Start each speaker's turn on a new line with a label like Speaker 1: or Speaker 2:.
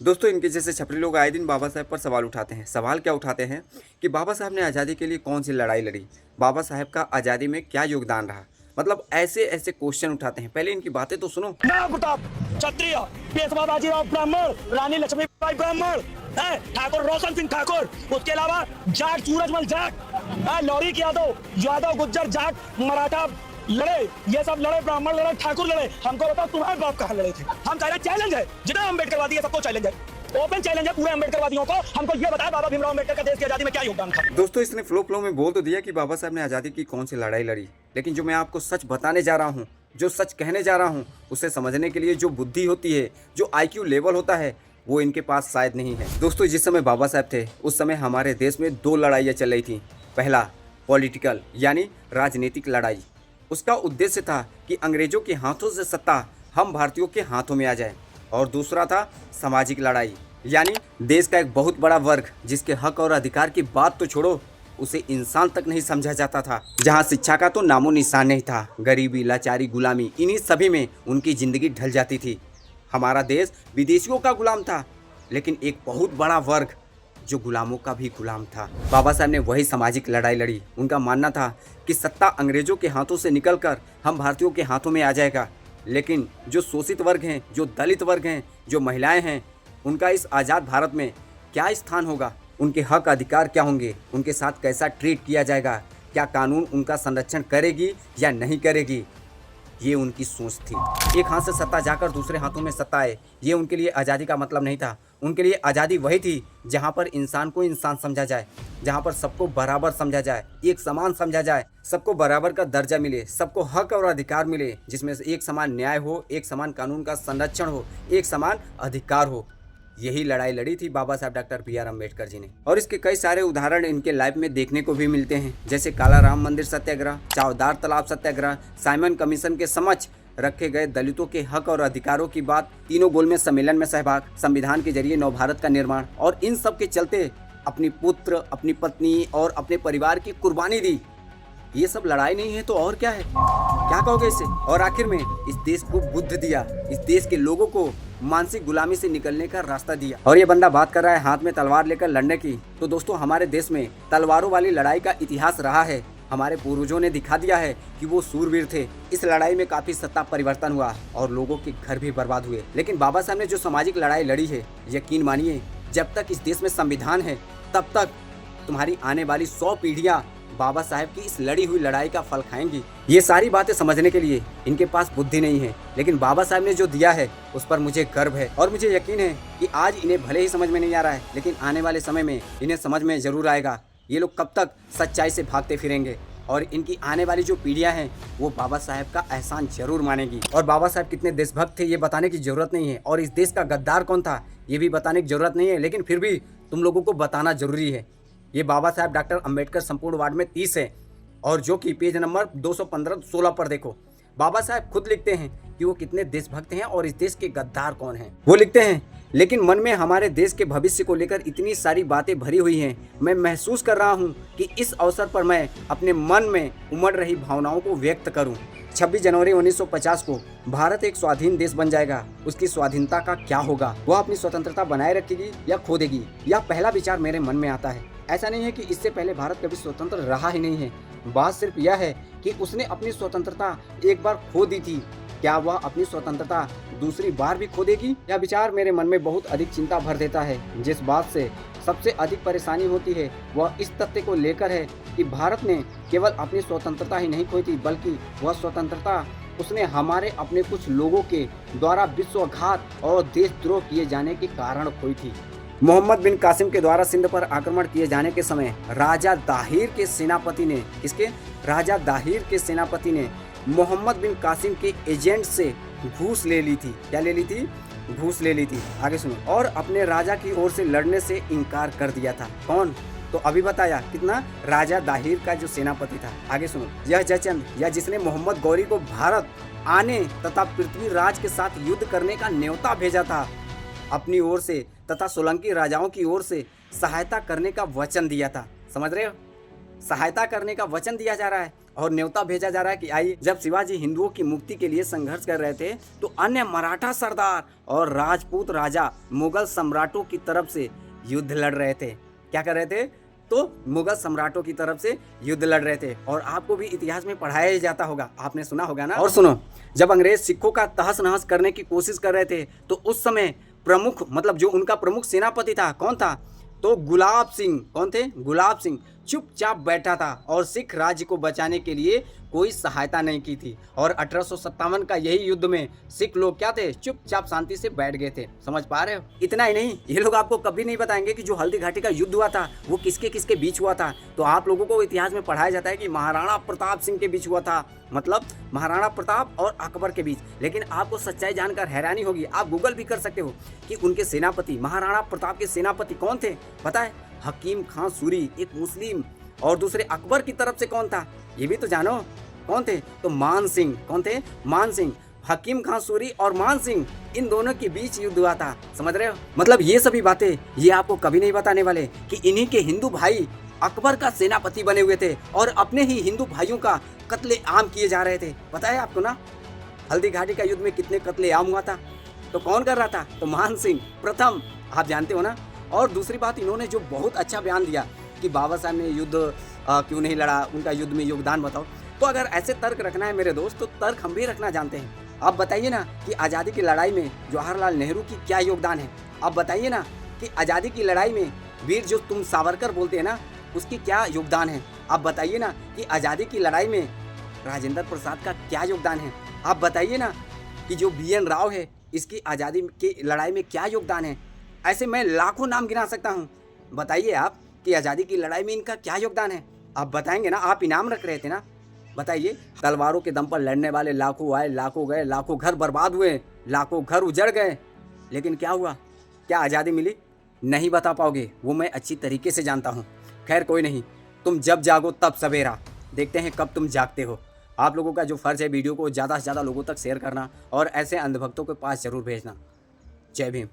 Speaker 1: दोस्तों इनके जैसे छपरी लोग आए दिन बाबा साहब पर सवाल उठाते हैं। सवाल क्या उठाते हैं कि बाबा साहब ने आज़ादी के लिए कौन सी लड़ाई लड़ी, बाबा साहब का आज़ादी में क्या योगदान रहा। मतलब ऐसे ऐसे क्वेश्चन उठाते हैं। पहले इनकी बातें तो सुनो।
Speaker 2: मैं प्रताप क्षत्रिय, पेशवा बाजीराव ब्राह्मण, रानी लक्ष्मीबाई ब्राह्मण, ठाकुर रोशन सिंह ठाकुर, उसके अलावा जाट सूरजमल जाट, लौरी यादव, यादव गुज्जर जाट मराठा लड़े, ये सब लड़े, ब्राह्मण लड़े, ठाकुर लड़े। हमको बताओ तुम्हारे बाप कहाँ लड़े थे? हम कह रहे चैलेंज है, जितना अम्बेडकरवादी है सबको चैलेंज है, ओपन चैलेंज है पूरे अम्बेडकरवादियों को। हमको ये बताया बाबा भीमराव अम्बेडकर का देश की आजादी में क्या योगदान था।
Speaker 1: दोस्तों इसने फ्लो में बोल तो दिया कि बाबा साहब ने आज़ादी की कौन सी लड़ाई लड़ी, लेकिन जो मैं आपको सच बताने जा रहा हूँ, जो सच कहने जा रहा हूँ, उसे समझने के लिए जो बुद्धि होती है, जो IQ लेवल होता है, वो इनके पास शायद नहीं है। दोस्तों जिस समय बाबा साहब थे उस समय हमारे देश में दो लड़ाइयाँ चल रही थी। पहला पॉलिटिकल यानी राजनीतिक लड़ाई, उसका उद्देश्य था कि अंग्रेजों के हाथों से सत्ता हम भारतीयों के हाथों में आ जाए। और दूसरा था सामाजिक लड़ाई, यानी देश का एक बहुत बड़ा वर्ग जिसके हक और अधिकार की बात तो छोड़ो, उसे इंसान तक नहीं समझा जाता था, जहां शिक्षा का तो नामो निशान नहीं था। गरीबी, लाचारी, गुलामी, इन्हीं सभी में उनकी जिंदगी ढल जाती थी। हमारा देश विदेशियों का गुलाम था, लेकिन एक बहुत बड़ा वर्ग जो गुलामों का भी गुलाम था। बाबा साहब ने वही सामाजिक लड़ाई लड़ी। उनका मानना था कि सत्ता अंग्रेजों के हाथों से निकलकर हम भारतीयों के हाथों में आ जाएगा, लेकिन जो शोषित वर्ग हैं, जो दलित वर्ग हैं, जो महिलाएं हैं, उनका इस आज़ाद भारत में क्या स्थान होगा, उनके हक अधिकार क्या होंगे, उनके साथ कैसा ट्रीट किया जाएगा, क्या कानून उनका संरक्षण करेगी या नहीं करेगी, ये उनकी सोच थी। एक हाथ से सत्ता जाकर दूसरे हाथों में सत्ता आए, ये उनके लिए आज़ादी का मतलब नहीं था। उनके लिए आज़ादी वही थी जहाँ पर इंसान को इंसान समझा जाए, जहाँ पर सबको बराबर समझा जाए, एक समान समझा जाए, सबको बराबर का दर्जा मिले, सबको हक और अधिकार मिले, जिसमें से एक समान न्याय हो, एक समान कानून का संरक्षण हो, एक समान अधिकार हो। यही लड़ाई लड़ी थी बाबा साहब डॉक्टर BR अम्बेडकर जी ने। और इसके कई सारे उदाहरण इनके लाइफ में देखने को भी मिलते हैं, जैसे काला राम मंदिर सत्याग्रह, चावदार तालाब सत्याग्रह, साइमन कमीशन के समक्ष रखे गए दलितों के हक और अधिकारों की बात, तीनों गोलमेज सम्मेलन में सहभाग, संविधान के जरिए नव भारत का निर्माण, और इन सब के चलते अपनी पुत्र, अपनी पत्नी और अपने परिवार की कुर्बानी दी। ये सब लड़ाई नहीं है तो और क्या है? क्या कहोगे इसे? और आखिर में इस देश को बुद्ध दिया, इस देश के लोगों को मानसिक गुलामी से निकलने का रास्ता दिया। और ये बंदा बात कर रहा है हाथ में तलवार लेकर लड़ने की। तो दोस्तों हमारे देश में तलवारों वाली लड़ाई का इतिहास रहा है। हमारे पूर्वजों ने दिखा दिया है कि वो सूरवीर थे। इस लड़ाई में काफी सत्ता परिवर्तन हुआ और लोगों के घर भी बर्बाद हुए, लेकिन बाबा साहब ने जो सामाजिक लड़ाई लड़ी है, यकीन मानिए जब तक इस देश में संविधान है तब तक तुम्हारी आने वाली 100 पीढ़ियां बाबा साहब की इस लड़ी हुई लड़ाई का फल खाएंगी। ये सारी बातें समझने के लिए इनके पास बुद्धि नहीं है, लेकिन बाबा साहब ने जो दिया है उस पर मुझे गर्व है। और मुझे यकीन है कि आज इन्हें भले ही समझ में नहीं आ रहा है, लेकिन आने वाले समय में इन्हें समझ में जरूर आएगा। ये लोग कब तक सच्चाई से भागते फिरेंगे, और इनकी आने वाली जो पीढ़ियां हैं वो बाबा साहब का एहसान जरूर मानेगी। और बाबा साहब कितने देशभक्त थे ये बताने की जरूरत नहीं है, और इस देश का गद्दार कौन था ये भी बताने की जरूरत नहीं है, लेकिन फिर भी तुम लोगों को बताना जरूरी है। ये बाबा साहब डॉक्टर अम्बेडकर संपूर्ण वार्ड में 30 है, और जो कि पेज नंबर 215-16 पर देखो। बाबा साहब खुद लिखते हैं कि वो कितने देशभक्त हैं और इस देश के गद्दार कौन हैं। वो लिखते हैं, लेकिन मन में हमारे देश के भविष्य को लेकर इतनी सारी बातें भरी हुई हैं। मैं महसूस कर रहा हूँ कि इस अवसर पर मैं अपने मन में उमड़ रही भावनाओं को व्यक्त करूँ। 26 जनवरी 1950 को भारत एक स्वाधीन देश बन जाएगा। उसकी स्वाधीनता का क्या होगा? वह अपनी स्वतंत्रता बनाए रखेगी या खो देगी? यह पहला विचार मेरे मन में आता है। ऐसा नहीं है कि इससे पहले भारत कभी स्वतंत्र रहा ही नहीं है। बात सिर्फ यह है कि उसने अपनी स्वतंत्रता एक बार खो दी थी। क्या वह अपनी स्वतंत्रता दूसरी बार भी खो देगी? यह विचार मेरे मन में बहुत अधिक चिंता भर देता है। जिस बात से सबसे अधिक परेशानी होती है वह इस तथ्य को लेकर है कि भारत ने केवल अपनी स्वतंत्रता ही नहीं खोई थी, बल्कि वह स्वतंत्रता उसने हमारे अपने कुछ लोगों के द्वारा विश्वासघात और देशद्रोह किए जाने के कारण खोई थी। मोहम्मद बिन कासिम के द्वारा सिंध पर आक्रमण किए जाने के समय राजा दाहिर के सेनापति ने मोहम्मद बिन कासिम के एजेंट से घूस ले ली थी। क्या ले ली थी? घूस ले ली थी। आगे सुनो। और अपने राजा की ओर से लड़ने से इनकार कर दिया था। कौन? तो अभी बताया कितना, राजा दाहिर का जो सेनापति था। आगे सुनो। यह जयचंद या जिसने मोहम्मद गौरी को भारत आने तथा पृथ्वीराज के साथ युद्ध करने का न्योता भेजा था, अपनी ओर से तथा सोलंकी राजाओं की ओर से सहायता करने का वचन दिया था। समझ रहे हो? सहायता करने का वचन दिया जा रहा है और न्योता भेजा जा रहा है कि आइए। जब शिवाजी हिंदुओं की मुक्ति के लिए संघर्ष कर रहे थे तो अन्य मराठा सरदार और राजपूत राजा मुगल सम्राटों की तरफ से युद्ध लड़ रहे थे। क्या कर रहे थे? तो मुगल सम्राटों की तरफ से युद्ध लड़ रहे थे। और आपको भी इतिहास में पढ़ाया ही जाता होगा, आपने सुना होगा ना। और सुनो, जब अंग्रेज सिखों का तहस नहस करने की कोशिश कर रहे थे तो उस समय प्रमुख मतलब जो उनका प्रमुख सेनापति था, कौन था? तो गुलाब सिंह। कौन थे? गुलाब सिंह चुपचाप बैठा था और सिख राज्य को बचाने के लिए कोई सहायता नहीं की थी। और 1857 का यही युद्ध में सिख लोग क्या थे? चुपचाप शांति से बैठ गए थे। समझ पा रहे हो? इतना ही नहीं, ये लोग आपको कभी नहीं बताएंगे कि जो हल्दी घाटी का युद्ध हुआ था वो किसके किसके बीच हुआ था। तो आप लोगों को इतिहास में पढ़ाया जाता है कि महाराणा प्रताप सिंह के बीच हुआ था, मतलब महाराणा प्रताप और अकबर के बीच। लेकिन आपको सच्चाई जानकर हैरानी होगी, आप गूगल भी कर सकते हो कि उनके सेनापति, महाराणा प्रताप के सेनापति कौन थे? पता है? हकीम खां सूरी, एक मुस्लिम। और दूसरे अकबर की तरफ से कौन था? ये भी तो जानो, कौन थे? तो मान सिंह। कौन थे? मान सिंह। हकीम खां सूरी और मान सिंह, इन दोनों के बीच युद्ध हुआ था। समझ रहे हो? मतलब ये सभी बातें ये आपको कभी नहीं बताने वाले कि इन्हीं के हिंदू भाई अकबर का सेनापति बने हुए थे और अपने ही हिंदू भाइयों का कत्ले आम किए जा रहे थे। पता है आपको ना हल्दी घाटी का युद्ध में कितने कत्ले आम हुआ था? तो कौन कर रहा था? तो मान सिंह प्रथम, आप जानते हो ना। और दूसरी बात, इन्होंने जो बहुत अच्छा बयान दिया कि बाबा साहब ने युद्ध क्यों नहीं लड़ा, उनका युद्ध में योगदान बताओ। तो अगर ऐसे तर्क रखना है मेरे दोस्त, तो तर्क हम भी रखना जानते हैं। आप बताइए ना कि आज़ादी की लड़ाई में जवाहरलाल नेहरू की क्या योगदान है। आप बताइए ना कि आज़ादी की लड़ाई में वीर जो तुम सावरकर बोलते हैं ना, उसकी क्या योगदान है। आप बताइए ना कि आज़ादी की लड़ाई में राजेंद्र प्रसाद का क्या योगदान है। आप बताइए ना कि जो BN राव है, इसकी आज़ादी की लड़ाई में क्या योगदान है। ऐसे मैं लाखों नाम गिना सकता हूँ। बताइए आप कि आज़ादी की लड़ाई में इनका क्या योगदान है। आप बताएंगे ना, आप इनाम रख रहे थे ना। बताइए, तलवारों के दम पर लड़ने वाले लाखों आए, लाखों गए, लाखों घर बर्बाद हुए, लाखों घर उजड़ गए, लेकिन क्या हुआ? क्या आज़ादी मिली? नहीं बता पाओगे, वो मैं अच्छी तरीके से जानता हूँ। खैर कोई नहीं, तुम जब जागो तब सवेरा। देखते हैं कब तुम जागते हो। आप लोगों का जो फ़र्ज़ है वीडियो को ज़्यादा से ज़्यादा लोगों तक शेयर करना और ऐसे अंधभक्तों के पास ज़रूर भेजना। जय भीम।